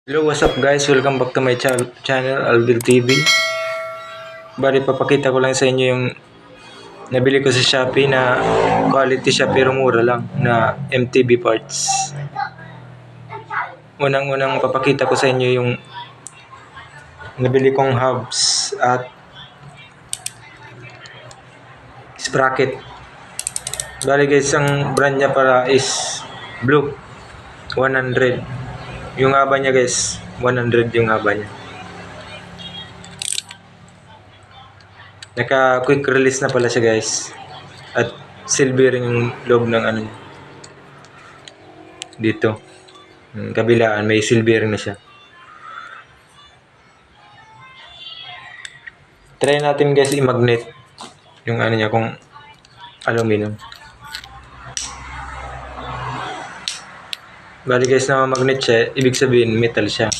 Hello, what's up guys? Welcome back to my channel, Alvin TV. Bali, papakita ko lang sa inyo yung nabili ko sa Shopee na quality siya pero mura lang na MTB parts. Unang-unang papakita ko sa inyo yung nabili kong hubs at sprocket. Bali guys, ang brand niya para is Blue 100. Yung haba niya guys, 100 yung haba niya. Naka quick release na pala siya guys. At silver yung loob ng ano niya. Dito. Kabilaan, may silver na siya. Try natin guys i-magnet yung ano niya kung aluminum. Bali guys, na magnet siya, ibig sabihin metal siya.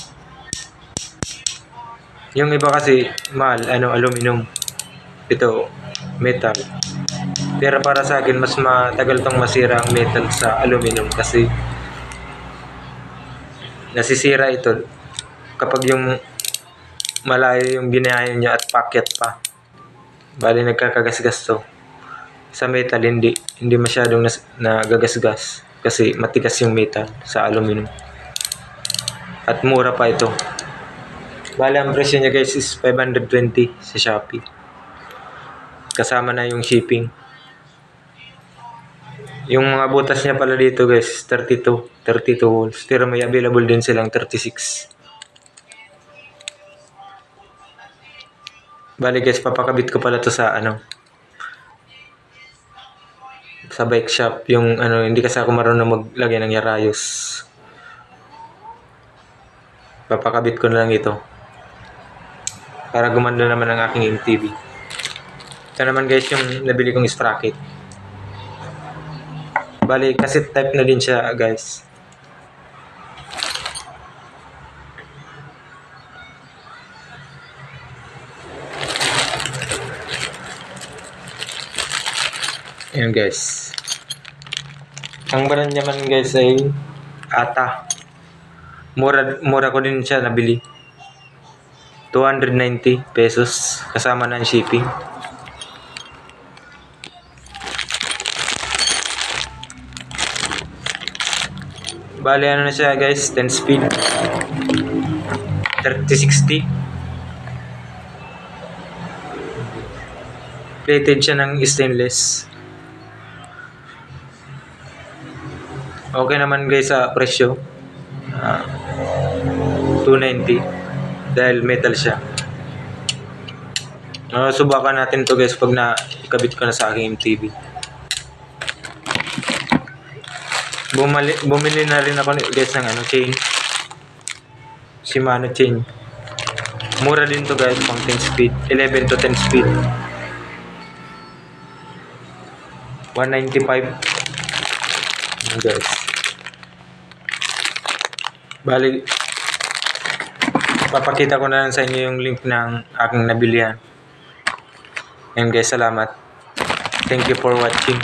Yung iba kasi mahal, aluminum. Ito, metal. Pero para sa akin, mas matagal tong masira ang metal sa aluminum kasi nasisira ito kapag yung malayo yung binayan niya at packet pa. Bali nagkakagasgas to. Sa metal hindi masyadong nagagasgas kasi matigas yung metal sa aluminum. At mura pa ito. Bali ang presyo niya guys is 520 sa Shopee. Kasama na yung shipping. Yung mga butas niya pala dito guys, 32 holes. Pero may available din silang 36. Bali guys, papakabit ko pala to sa sa bike shop. Yung hindi kasi ako marunong maglagay ng yarayos. Papakabit ko na lang ito. Para gumanda naman ang aking MTB. Ito naman guys yung nabili kong sprocket. Bali, cassette type na din siya guys. Ayan guys. Ang brand naman guys ay Ata. Mura ko din siya nabili. 290 pesos kasama ng shipping. Bali na siya guys, 10 speed. 3060. Plated siya ng stainless. Okay naman guys sa presyo. 290 dahil metal siya. Subukan natin to guys pag ikabit ko na sa aking MTB. Bumili na rin ako guys ng chain. Shimano chain. Mura din to guys, pang 10 speed. 11 to 10 speed. 195 guys. Bali, papakita ko na lang sa inyo yung link ng aking nabilihan. And guys, salamat. Thank you for watching.